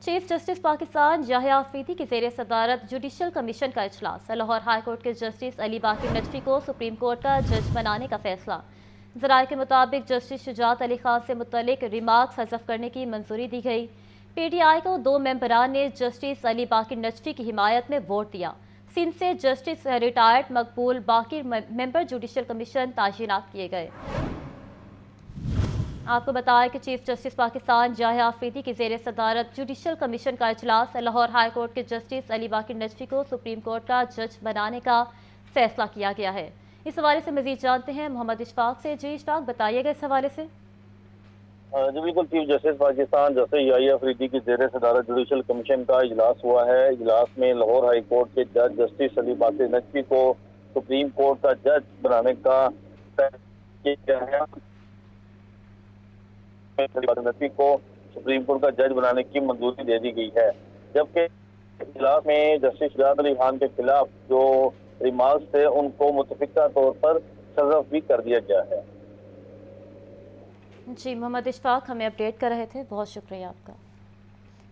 Chief justice Pakistan Yahya Afridi की ज़ेर सदारत जुडिशल कमीशन का इजलास। लाहौर हाई कोर्ट के जस्टिस अली बाकी नजफी को सुप्रीम कोर्ट का जज बनाने का फैसला। ज़राए के मुताबिक जस्टिस शुजात अली खान से मुतल्लिक रिमार्क्स हज़फ करने की मंजूरी दी गई। PTI को 2 मेंबरान ने जस्टिस अली बाकी नजफी की हिमायत में वोट दिया। सिंध से जस्टिस रिटायर्ड मकबूल बाकी मेंबर जुडिशल कमीशन तैनात किए गए। आपको बताया कि चीफ जस्टिस पाकिस्तान याहिया अफरीदी की ज़ेर सदारत जुडिशल कमीशन का इजलास। लाहौर हाई कोर्ट के जस्टिस अली बाकी नजफी को सुप्रीम कोर्ट का जज बनाने का फैसला किया गया है। इस हवाले से मजीद जानते हैं मोहम्मद इशफाक से। जी इशफाक, बताइएगा इस हवाले से। जी बिल्कुल, chief justice Pakistan justice Yahya Afridi की ज़ेर सदारत जुडिशल कमीशन का इजलास हुआ है। इजलास में लाहौर हाई कोर्ट के जज जस्टिस अली बाकी नजफी को सुप्रीम कोर्ट का जज बनाने का फैसला किया गया है। नजफी को सुप्रीम कोर्ट का जज बनाने की मंजूरी दे दी गई है, जबकि इजलास में जस्टिस शुजात अली खान के खिलाफ जो रिमार्क्स थे उनको मुतफिका तौर पर हज़फ भी कर दिया गया है। जी मोहम्मद इशफाक हमें अपडेट कर रहे थे, बहुत शुक्रिया आपका।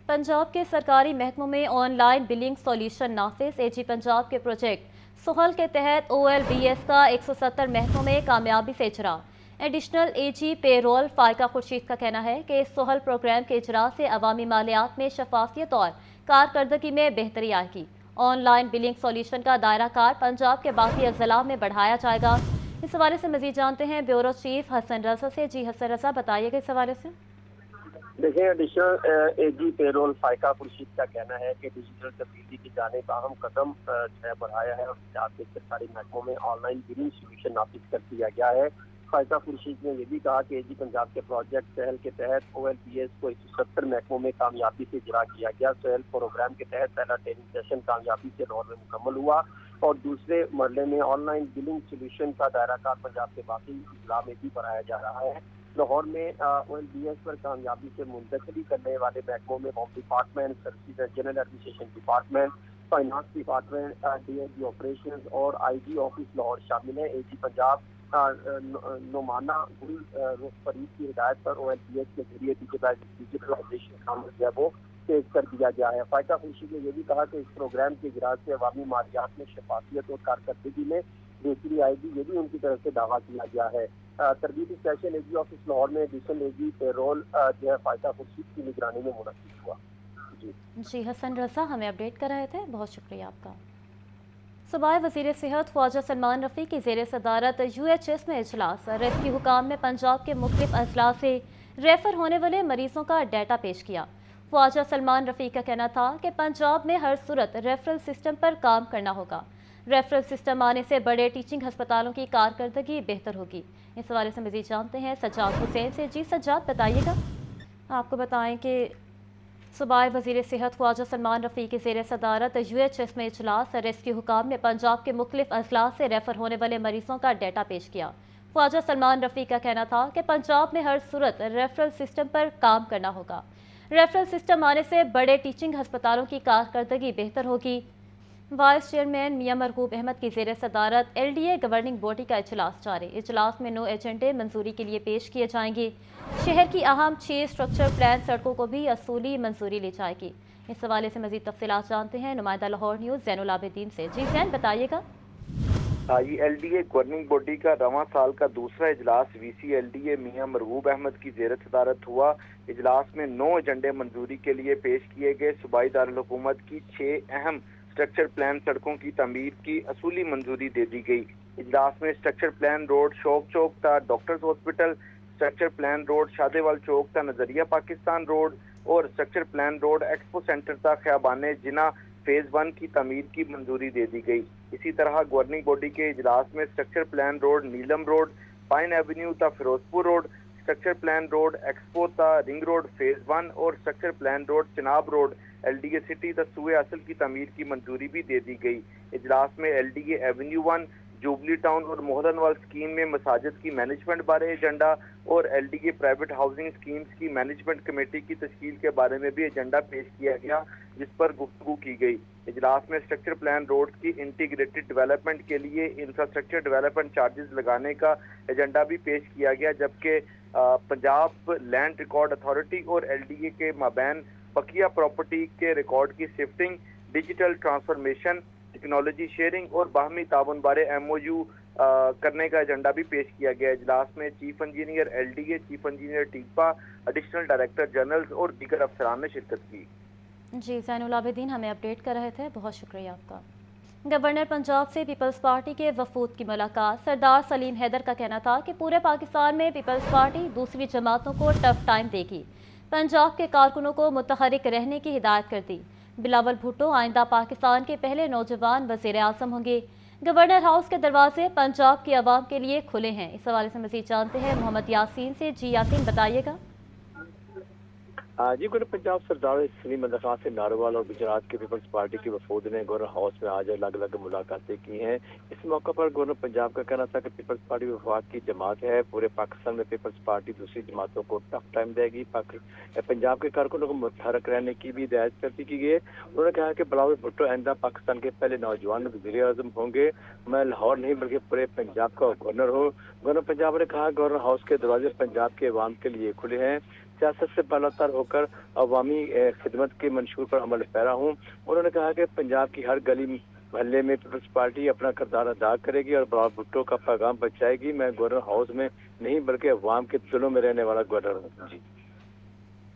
पंजाब के सरकारी महकमों में ऑनलाइन बिलिंग सॉल्यूशन नाफिज। AG पंजाब के प्रोजेक्ट सोहल के तहत OLBS का 170 महकमों में कामयाबी से इजरा। एडिशनल AG पेरोल फाइका खुर्शीद का कहना है कि इस सोहल प्रोग्राम के इजरा से अवामी मालियात में शफाफियत और कारकर्दगी में बेहतरी आएगी। ऑनलाइन बिलिंग सॉल्यूशन का दायरा कार पंजाब के बाकी अजला में बढ़ाया जाएगा। इस हवाले से मजीद जानते हैं ब्यूरो चीफ हसन रजा से। जी हसन रजा, बताइएगा इस हवाले से। देखिए, एडिशनल AG पेरोल फाइका खुर्शीद का कहना है कि डिजिटल तब्दीली की जानिब अहम कदम बढ़ाया है और पंजाब के सरकारी महकमों में ऑनलाइन बिलिंग सोल्यूशन नाफिज कर दिया गया है। फाइका खुर्शीद ने यह भी कहा कि AG पंजाब के प्रोजेक्ट सहल के तहत OLBS को 170 महकमों में कामयाबी से इजरा किया गया। सहल प्रोग्राम के तहत पहला ट्रेनिंग सेशन कामयाबी से लाहौर में मुकम्मल हुआ और दूसरे मरले में ऑनलाइन बिलिंग सोल्यूशन का दायरा कार पंजाब के बाकी जिला में भी बढ़ाया जा रहा है। लाहौर में OLBS पर कामयाबी से मुंतकिली करने वाले महकमों में home department, service general administration department, finance department, DIG operation और IG ऑफिस लाहौर शामिल है। AG पंजाब नुमाना गुल फरीद की हिदायत पर OLBS के जरिए डिजिटलाइजेशन काम जो है वो तेज कर दिया गया है। फाइका खुर्शीद ने यह भी कहा कि इस प्रोग्राम के इजरा से अवामी मालियात में शफाफियत और कारकर्दगी में बेहतरी आएगी, ये भी उनकी तरफ से दावा किया गया है। तरबीती सेशन AG ऑफिस लाहौर में एडिशनल AG पेरोल जो है फाइका खुर्शीद की निगरानी में मुनक्किद हुआ। जी हसन रजा हमें अपडेट कर रहे थे, बहुत शुक्रिया आपका। सूबाई वज़ीर सेहत ख्वाजा सलमान रफ़ी की ज़ेर सदारत UHS में इजलास। रेस्क्यू हुकाम ने पंजाब के मुख्तलिफ अजला से रेफर होने वाले मरीजों का डाटा पेश किया। ख्वाजा सलमान रफ़ी का कहना था कि पंजाब में हर सूरत रेफरल सिस्टम पर काम करना होगा। रेफरल सिस्टम आने से बड़े टीचिंग हस्पतालों की कारकर्दगी बेहतर होगी। इस हवाले से मज़ीद जानते हैं सज्जाद हुसैन से। जी सज्जाद, बताइएगा। आपको बताएं कि सूबाई वज़ीर सेहत ख्वाजा सलमान रफ़ी की ज़ेर सदारत UHS में इजलास। रेस्क्यू हुकाम ने पंजाब के मुख्तलिफ अजला से रेफर होने वाले मरीजों का डाटा पेश किया। ख्वाजा सलमान रफ़ी का कहना था कि पंजाब में हर सूरत रेफरल सिस्टम पर काम करना होगा। रेफरल सिस्टम आने से बड़े टीचिंग हस्पतालों की कारकर्दगी बेहतर होगी। वाइस चेयरमैन मियां मरगूब अहमद की ज़ेर सदारत LDA गवर्निंग बॉडी का इजलास जारी। इजलास में 9 एजेंडे मंजूरी के लिए पेश किए जाएंगे। शहर की अहम 6 स्ट्रक्चर प्लान सड़कों को भी असूली मंजूरी ली जाएगी। इस हवाले से मजीद तफसीलात जानते हैं नुमाइंदा लाहौर न्यूज़ ज़ैनुल आबिदीन से। जी ज़ैन, बताइएगा। ये LDA गवर्निंग बॉडी का रवां साल का दूसरा इजलास VC LDA मियां मरगूब अहमद की ज़ेर सदारत हुआ। इजलास में 9 एजेंडे मंजूरी के लिए पेश किए गए। सूबाई दारुल हुकूमत की 6 अहम स्ट्रक्चर प्लान सड़कों की तमीर की असूली मंजूरी दे दी गई। इजलास में structure plan road Shauq Chowk था doctors hospital, structure plan road Shadewal Chowk था नजरिया पाकिस्तान रोड और structure plan road expo centre था ख्याबान जिना फेज 1 की तमीर की मंजूरी दे दी गई। इसी तरह गवर्निंग बॉडी के इजलास में structure plan road Neelam road, pine avenue था Ferozepur road, structure plan road expo था रिंग रोड फेज 1 और structure plan road Chenab road LDA city तसूए असल की तमीर की मंजूरी भी दे दी गई। इजलास में LDA एवेन्यू 1, जुबली टाउन और मोहरनवाल स्कीम में मसाजिद की मैनेजमेंट बारे एजेंडा और LDA प्राइवेट हाउसिंग स्कीम्स की मैनेजमेंट कमेटी की तश्कील के बारे में भी एजेंडा पेश किया गया, जिस पर गुफ्तगू की गई। इजलास में स्ट्रक्चर प्लान रोड की इंटीग्रेटेड डेवलपमेंट के लिए इंफ्रास्ट्रक्चर डेवलपमेंट चार्जेस लगाने का एजेंडा भी पेश किया गया, जबकि पंजाब लैंड रिकॉर्ड अथॉरिटी और LDA के माबैन बकिया प्रॉपर्टी के रिकॉर्ड की shifting, digital transformation, technology sharing और बाहमी ताउन बारे MOU करने का एजेंडा भी पेश किया गया। इजलास में chief engineer LDA, chief engineer TEPA, additional director general और दीगर अफसरान ने शिरकत की। जी, ज़ैनुल आबिदीन हमें अपडेट कर रहे थे, बहुत शुक्रिया आपका। गवर्नर पंजाब से पीपल्स पार्टी के वफूद की मुलाकात। सरदार सलीम हैदर का कहना था कि पूरे पाकिस्तान में पीपल्स पार्टी दूसरी जमातों को टफ टाइम देगी। पंजाब के कारकुनों को मुतहरिक रहने की हिदायत कर दी। बिलावल भुट्टो आइंदा पाकिस्तान के पहले नौजवान वज़ीर आज़म होंगे। गवर्नर हाउस के दरवाजे पंजाब की आवाम के लिए खुले हैं। इस हवाले से मज़ीद जानते हैं मोहम्मद यासीन से। जी यासीन, बताइएगा। जी, गवर्नर पंजाब सरदार सलीम हैदर खान से नारोवाल और गुजरात के पीपल्स पार्टी के वफूद ने गवर्नर हाउस में आज अलग अलग मुलाकातें की हैं। इस मौके पर गवर्नर पंजाब का कहना था कि पीपल्स पार्टी वफाक की जमात है। पूरे पाकिस्तान में पीपल्स पार्टी दूसरी जमातों को टफ टाइम देगी। पंजाब के कारकुनों को मुतहरक रहने की भी हिदायत करती की गई। उन्होंने कहा कि बिलावल भुट्टो आइंदा पाकिस्तान के पहले नौजवान वज़ीर आज़म होंगे। मैं लाहौर नहीं बल्कि पूरे पंजाब का गवर्नर हूँ। गवर्नर पंजाब ने कहा गवर्नर हाउस के दरवाजे पंजाब के अवाम के लिए खुले हैं। सियासत से बालातर होकर अवामी खिदमत के मंशूर पर अमल पैरा हूँ। उन्होंने कहा कि पंजाब की हर गली मोहल्ले में पीपल्स पार्टी अपना किरदार अदा करेगी और बिलावल भुट्टो का पैगाम बचाएगी। मैं गवर्नर हाउस में नहीं बल्कि अवाम के दिलों में रहने वाला गवर्नर हूँ।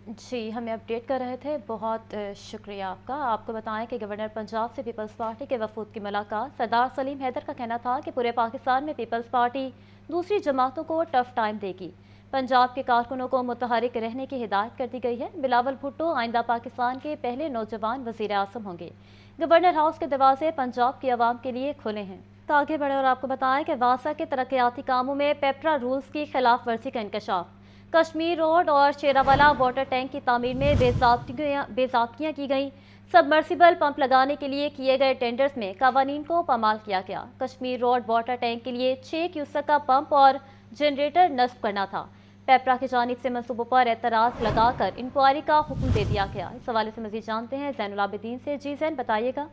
जी, हमें अपडेट कर रहे थे, बहुत शुक्रिया आपका। आपको बताएं कि गवर्नर पंजाब से पीपल्स पार्टी के वफूद की मुलाकात। सरदार सलीम हैदर का कहना था कि पूरे पाकिस्तान में पीपल्स पार्टी दूसरी जमातों को टफ टाइम देगी। पंजाब के कारकुनों को मुतहरिक रहने की हिदायत कर दी गई है। बिलावल भुट्टो आइंदा पाकिस्तान के पहले नौजवान वज़ीर आज़म होंगे। गवर्नर हाउस के दरवाजे पंजाब की आवाम के लिए खुले हैं। तो आगे बढ़े और आपको बताएं कि वासा के तरक्याती कामों में पेपरा रूल्स की खिलाफ वर्जी का इंकशाफ। कश्मीर रोड और शेरावाला वाटर टैंक की तामीर में बेज़ाब्तियाँ की गई। सबमर्सिबल पंप लगाने के लिए किए गए टेंडर्स में कवानीन को पामाल किया गया। कश्मीर रोड वाटर टैंक के लिए 6 क्यूसेक का पंप और जनरेटर नस्ब करना था। पेपरा की जानिब से मंसूबों पर एतराज़ लगाकर इंक्वायरी का हुक्म दे दिया गया। इस हवाले से मज़ीद जानते हैं ज़ैनुल आबिदीन से। जी ज़ैन, बताइएगा।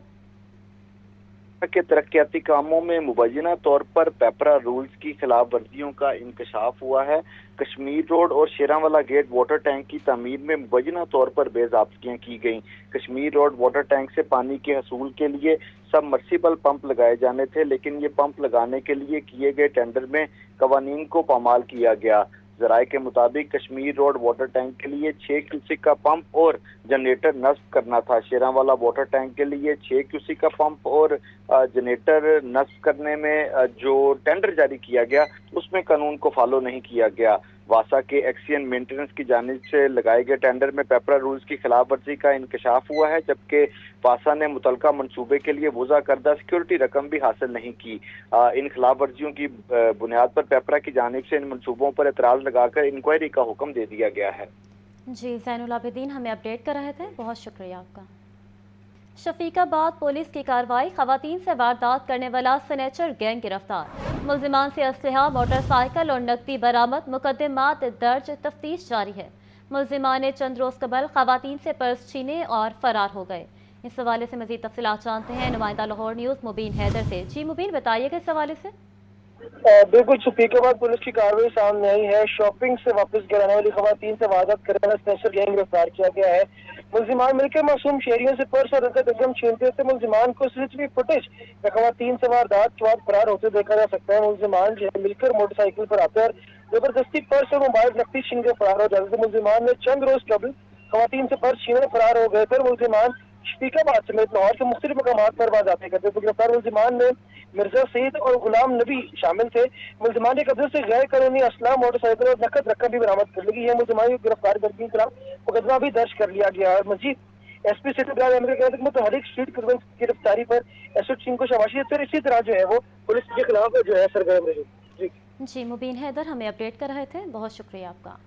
के तरक्याती कामों में मुबैना तौर पर पेपरा रूल्स की खिलाफ वर्जियों का इंकशाफ हुआ है। कश्मीर रोड और शेरावाला गेट वाटर टैंक की तामीर में मुबैना तौर पर बेज़ाब्तियाँ की गईं। कश्मीर रोड वाटर टैंक से पानी के हसूल के लिए सबमर्सिबल पंप लगाए जाने थे, लेकिन ये पंप लगाने के लिए किए गए टेंडर में कवानीन को पामाल किया गया। ज़राए के मुताबिक कश्मीर रोड वाटर टैंक के लिए 6 क्यूसेक का पंप और जनरेटर नस्ब करना था। शेरावाला वाटर टैंक के लिए 6 क्यूसेक का पंप और जनरेटर नस्ब करने में जो टेंडर जारी किया गया उसमें कानून को फॉलो नहीं किया गया। वासा के एक्सियन मेंटेनेंस की जानिब से लगाए गए टेंडर में पेपरा रूल्स की खिलाफ वर्जी का इंकशाफ हुआ है, जबकि वासा ने मुतलका मंसूबे के लिए वज़ा करदा सिक्योरिटी रकम भी हासिल नहीं की। इन खिलाफ वर्जियों की बुनियाद पर पेपरा की जानिब से इन मंसूबों पर एतराज़ लगाकर इंक्वायरी का हुक्म दे दिया गया है। जी, ज़ैनुल आबिदीन हमें अपडेट कर रहे थे, बहुत शुक्रिया आपका। शफीकाबाद पुलिस की कार्रवाई। खवातीन से वारदात करने वाला स्नेचर गैंग गिरफ्तार। मुल्जिमान से असलहा, मोटरसाइकिल और नकदी बरामद। मुकदमात दर्ज, तफ्तीश जारी है। मुल्जिमान ने चंद रोज कबल खवातीन से पर्स छीने और फरार हो गए। इस हवाले से मजीद तफसीलात जानते हैं नुमाइंदा लाहौर न्यूज़ मुबीन हैदर से। जी मुबीन, बताइएगा इस हवाले से। बिल्कुल, शफीकाबाद पुलिस की कार्रवाई सामने आई है। शॉपिंग से वापस घर आने वाली खवातीन से वारदात करने वाला स्नेचर गैंग गिरफ्तार किया गया है। मुल्जिमान मिलकर मासूम शहरियों से पर्स और नकद रकम छीनते थे। मुल्जिमान को सीसीटीवी फुटेज में खवातीन से वारदात के बाद फरार होते देखा जा सकता है। मुल्जिमान जो है मिलकर मोटरसाइकिल पर आते और जबरदस्ती पर्स और मोबाइल नकदी छीन कर फरार हो जाते थे। मुल्जिमान ने चंद रोज कबल खवातीन से पर्स छीने फरार हो गए थे। मुल्जिमान शफीकाबाद समेत लाहौर के मुख्तलिफ मकामात पर वारदातें करते थे। गिरफ्तार मुल्जिमान में मिर्जा सईद और गुलाम नबी शामिल थे। मुल्जिमान के कब्जे से गैर कानूनी असला, मोटरसाइकिल और नकद रकम भी बरामद कर ली गई है। मुल्जिमान की गिरफ्तार करने के खिलाफ मुकदमा भी दर्ज कर लिया गया है। मजीद SP सिटी ब्रांच अमेरिका के मुतहरिक स्ट्रीट क्रिमिनल की गिरफ्तारी पर एसएच सिंह को शाबाशी। फिर इसी तरह जो है वो पुलिस के खिलाफ जो है सरगर्म रही। जी मुबीन हैदर हमें अपडेट कर रहे थे, बहुत शुक्रिया आपका।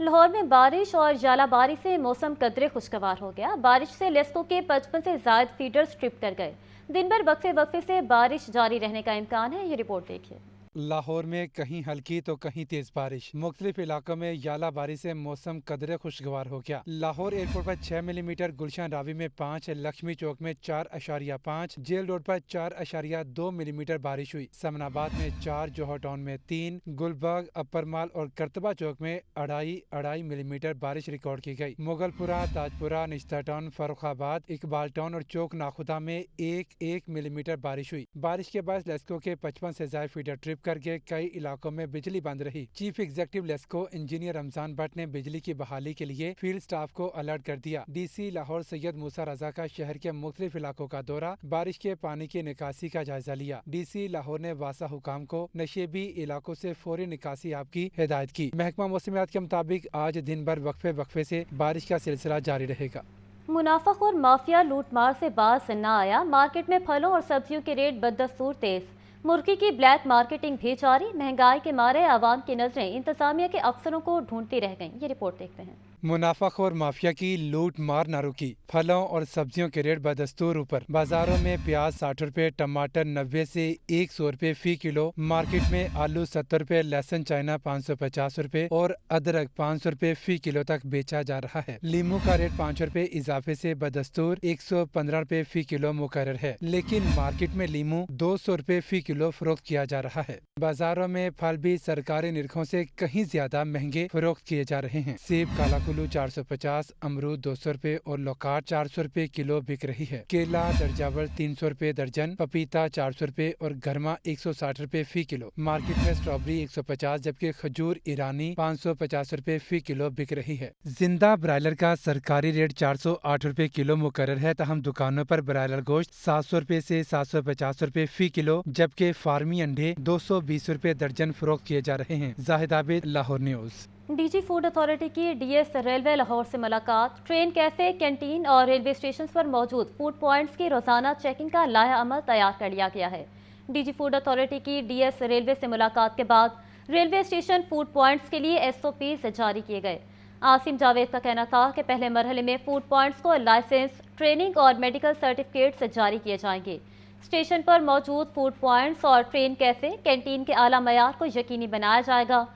लाहौर में बारिश और जालाबारी से मौसम कदरे खुशगवार हो गया। बारिश से लेस्को के 55 से ज़ायद फीडर्स ट्रिप कर गए। दिन भर वक्फे वक्फे से बारिश जारी रहने का इम्कान है, ये रिपोर्ट देखिए। लाहौर में कहीं हल्की तो कहीं तेज बारिश, मुख्तलिफ इलाकों में याला बारिश से मौसम कदरे खुशगवार हो गया। लाहौर एयरपोर्ट पर 6 मिलीमीटर, गुलशन रावी में 5, लक्ष्मी चौक में 4.5, जेल रोड पर 4.2 मिलीमीटर बारिश हुई। समनाबाद में 4, जौहर टाउन में 3, गुलबर्ग, अपर माल और करतबा चौक में 2.5 मिलीमीटर बारिश रिकॉर्ड की गई। मुगलपुरा, ताजपुरा, निश्ता टाउन, फर्रुखाबाद, इकबाल टाउन और चौक नाखुदा में 1 मिलीमीटर बारिश हुई। बारिश के बाद लेस्को के 55 से ज्यादा फीडर ट्रिप करके कई इलाकों में बिजली बंद रही। Chief executive LESCO engineer Ramzan Bhatt ने बिजली की बहाली के लिए फील्ड स्टाफ को अलर्ट कर दिया। डीसी लाहौर सैयद मूसा रजा का शहर के मुख्तलिफ इलाकों का दौरा, बारिश के पानी की निकासी का जायजा लिया। डीसी लाहौर ने वासा हुकाम को नशेबी इलाकों से फौरी निकासी आप की हिदायत की। महकमा मौसमियात के मुताबिक आज दिन भर वक्फे से बारिश का सिलसिला जारी रहेगा। मुनाफाखोर माफिया लूटमार से बाज न आया। मार्केट में फलों और सब्जियों के रेट बदस्तूर तेज, मुर्गी की ब्लैक मार्केटिंग भी जारी। महंगाई के मारे आवाम की नजरें इंतजामिया के अफसरों को ढूंढती रह गईं। ये रिपोर्ट देखते हैं। मुनाफाखोर माफिया की लूट मार न रुकी, फलों और सब्जियों के रेट बदस्तूर ऊपर। बाजारों में प्याज 60 रुपए, टमाटर 90 से 100 रुपए फी किलो। मार्केट में आलू 70 रुपए, लहसुन चाइना 550 रुपए और अदरक 500 रुपए फी किलो तक बेचा जा रहा है। लीमू का रेट 5 रुपए इजाफे से बदस्तूर 115 रुपए फी किलो मुकर्रर है, लेकिन मार्केट में लीमू 200 रुपए फी किलो फरोख्त किया जा रहा है। बाजारों में फल भी सरकारी निरखों से कहीं ज्यादा महंगे फरोख्त किए जा रहे हैं। सेब, काला कुल्लू 450, अमरूद 200 रुपए और लौकाट 400 रुपए किलो बिक रही है। केला दर्जावल 300 रुपए दर्जन, पपीता 400 रुपए और गरमा 160 रुपए फी किलो। मार्केट में स्ट्रॉबेरी 150 जबकि खजूर ईरानी 550 रुपए फी किलो बिक रही है। जिंदा ब्रायलर का सरकारी रेट 408 रुपए किलो मुकर्रर है, तहम दुकानों पर ब्रायलर गोश्त 700 रुपए से 750 रुपए फी किलो जबकि फार्मी अंडे 220 रुपए दर्जन फरोख्त किए जा रहे हैं। Zahid Abid, Lahore news. DG food authority की डीएस रेलवे लाहौर से मुलाकात। ट्रेन, कैफे, कैंटीन और रेलवे स्टेशन पर मौजूद फूड पॉइंट्स की रोजाना चेकिंग का लाया अमल तैयार कर लिया गया है। डीजी फूड अथॉरिटी की डीएस रेलवे से मुलाकात के बाद रेलवे स्टेशन फूड पॉइंट्स के लिए SOPs जारी किए गए। आसिम जावेद का कहना था कि पहले मरहले में फूड पॉइंट्स को लाइसेंस, ट्रेनिंग और मेडिकल सर्टिफिकेट्स जारी किए जाएंगे। स्टेशन पर मौजूद फूड पॉइंट्स और ट्रेन, कैफे, कैंटीन के आला मयार को यकीनी बनाया जाएगा।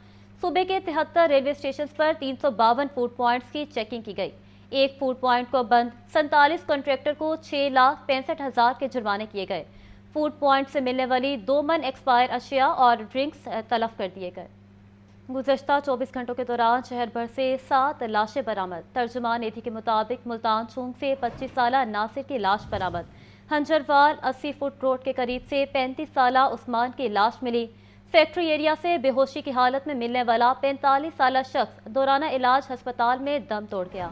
सूबे के 73 रेलवे स्टेशन पर 352 फूड पॉइंट्स की चेकिंग की गई। एक फूड पॉइंट को बंद, 47 कॉन्ट्रैक्टर को 6,65,000 के जुर्माने किए गए। फूड पॉइंट से मिलने वाली 2 मन एक्सपायर अशिया और ड्रिंक्स तलफ कर दिए गए। गुज़श्ता 24 घंटों के दौरान शहर भर से 7 लाशें बरामद। तर्जुमान एथी के मुताबिक मुल्तान चूंग से 25 साला नासिर की लाश बरामद। हंजरवाल 80 फुट रोड के करीब से 35 साला उस्मान की लाश मिली। फैक्ट्री एरिया से बेहोशी की हालत में मिलने वाला 45 साला शख्स दौराना इलाज अस्पताल में दम तोड़ गया।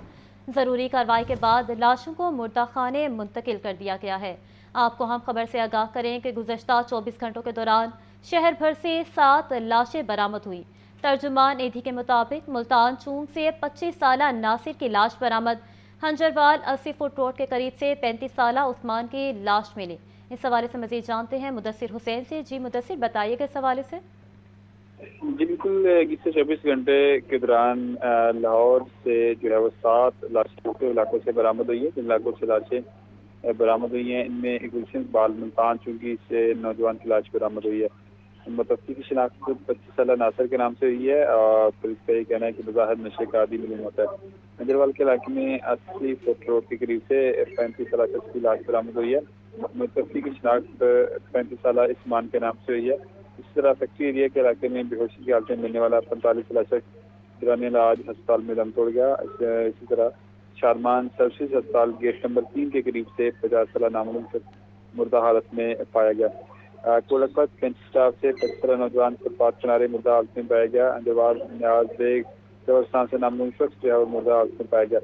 ज़रूरी कार्रवाई के बाद लाशों को मुर्दा खाने मुंतकिल कर दिया गया है। आपको हम खबर से आगाह करें कि गुज़श्ता 24 घंटों के दौरान शहर भर से 7 लाशें बरामद हुई। तर्जुमान एधी के मुताबिक मुल्तान चूंग से 25 साला नासिर की लाश बरामद। हंजरवाल 80 फुट रोड के करीब से 35 साला उस्मान की लाश मिली। इस हवाले से मजीद जानते हैं मुदस्सिर हुसैन से। जी मुदस्सिर, बताइएगा इस हवाले से। जी बिल्कुल, पिछले 24 घंटे के दौरान लाहौर से जो है वो 7 लाशें इलाकों से बरामद हुई है। जिन इलाकों से लाशें बरामद हुई हैं इनमें गुलशन बाल मुल्तान चूंगी से नौजवान की लाश बरामद हुई है। मुतवफ़्फ़ी की शिनाख्त 25 साला नासिर के नाम से हुई है और पुलिस का ये कहना है कि बज़ाहिर नशे का आदी मालूम होता है। हंजरवाल के इलाके में 80 फुट रोड के करीब से 35 साला शख्स की लाश बरामद हुई है। मुतवफ़्फ़ी की शिनाख्त 35 साला इस्मान के नाम से हुई है। इसी तरह फैक्ट्री एरिया के इलाके में बेहोशी की हालत में मिलने वाला 45 साला शख्स दौरान इलाज अस्पताल में दम तोड़ गया। इसी तरह शारमान सर्विसेज अस्पताल गेट नंबर 3 के करीब से 50 साला नामालूम शख्स मुर्दा हालत में पाया गया। कोलकपत कैंट स्टाफ से 25 साला नौजवान फुटपाथ किनारे मुर्दा हालत में पाया गया। अंजरवाल न्याज बेग कब्रिस्तान से नामालूम शख्स जो है वो मुर्दा हालत में पाया गया।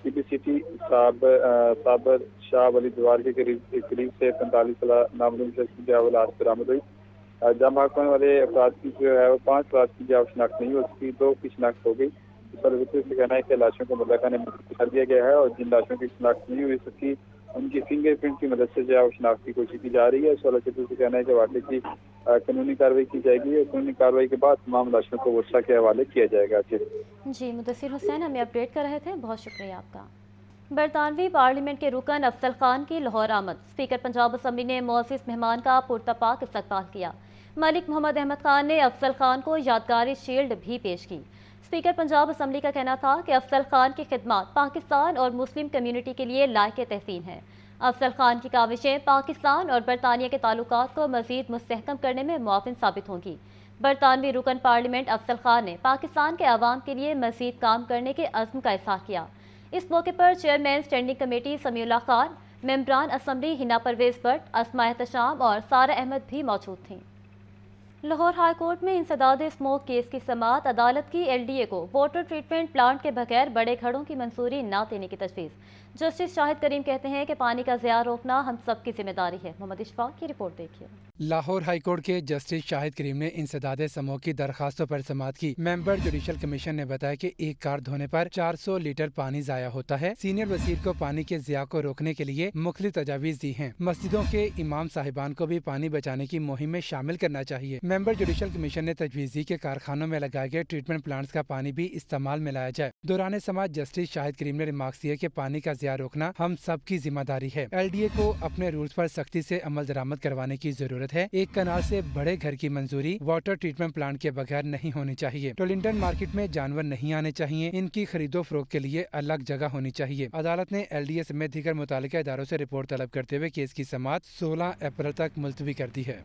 CPCT साबर शाह वली दीवार के करीब से 45 साला नामालूम शख्स जो है वो लाश बरामद हुई। जाम भागने वाले अफराद की जो है वो 5 अफराद की जो शिनाख्त नहीं हो सकी, 2 की शिनाख्त हो गई। इस पर विक्रेता से कहना है कि लाशों को मुद्दा ने कर दिया गया है और जिन लाशों की शिनाख्त नहीं हुई सकी उनकी फिंगरप्रिंट की मदद से जो है वो शिनाख्त की कोशिश की जा रही है। इस वाले से कहना है कि वाकई की कानूनी कार्रवाई की जाएगी और कानूनी कार्रवाई के बाद तमाम लाशों को वर्षा के हवाले किया जाएगा। जी मुदस्सिर हुसैन हमें अपडेट कर रहे थे, बहुत शुक्रिया आपका। बरतानवी पार्लियामेंट के रुकन अफजल खान की लाहौर आमद। स्पीकर पंजाब असम्बली ने मुअज़्ज़िज़ मेहमान का पुरतपाक इस्तकबाल किया। मलिक मोहम्मद अहमद खान ने अफजल खान को यादगारी शील्ड भी पेश की। स्पीकर पंजाब असम्बली का कहना था कि अफजल खान की खिदमत पाकिस्तान और मुस्लिम कम्युनिटी के लिए लायक तहसीन है। अफजल खान की काविशें पाकिस्तान और बरतानिया के ताल्लुकात को मज़ीद मुस्तहकम करने में मुआविन साबित होंगी। बरतानवी रुकन पार्लियामेंट अफजल खान ने पाकिस्तान के अवाम के लिए मज़ीद काम करने के अज़्म का इज़हार किया। इस मौके पर chairman standing committee Samiullah Khan, मेंबरान असम्बली हिना परवेज़ भट्ट, अस्मा एहतशाम और सारा अहमद भी मौजूद थीं। लाहौर हाई कोर्ट में इंसदाद स्मोक केस की समाअत अदालत की LDA को वाटर ट्रीटमेंट प्लांट के बगैर बड़े घड़ों की मंजूरी न देने की तजवीज़। जस्टिस शाहिद करीम कहते हैं कि पानी का ज़िया रोकना हम सब की जिम्मेदारी है। मोहम्मद इशफाक की रिपोर्ट देखिए। लाहौर हाई कोर्ट के जस्टिस शाहिद करीम ने इंसदाद समूह की दरखास्तों पर समाअत की। मेंबर जुडिशल कमीशन ने बताया कि एक कार धोने पर 400 लीटर पानी जाया होता है। सीनियर वजीर को पानी के ज़िया को रोकने के लिए मुख्तलिफ तजावीज़ दी हैं। मस्जिदों के इमाम साहिबान को भी पानी बचाने की मुहिम में शामिल करना चाहिए। मेंबर जुडिशल कमीशन ने तजवीज़ दी कि कारखानों में लगाए गए ट्रीटमेंट प्लांट्स का पानी भी इस्तेमाल में लाया जाए। दौरान समाअत जस्टिस शाहिद करीम ने रिमार्क्स दिए कि पानी का ज़िया रोकना हम सब की जिम्मेदारी है। LDA को अपने रूल्स पर सख्ती से अमल दरामद करवाने की जरूरत है। एक कनाल से बड़े घर की मंजूरी वाटर ट्रीटमेंट प्लांट के बगैर नहीं होनी चाहिए। टोलिंटन मार्केट में जानवर नहीं आने चाहिए। इनकी खरीदो फरोख्त के लिए अलग जगह होनी चाहिए। अदालत ने LDA समेत दीगर मुतालिका इदारों से रिपोर्ट तलब करते हुए केस की समाअत 16 अप्रैल तक मुलतवी कर दी है।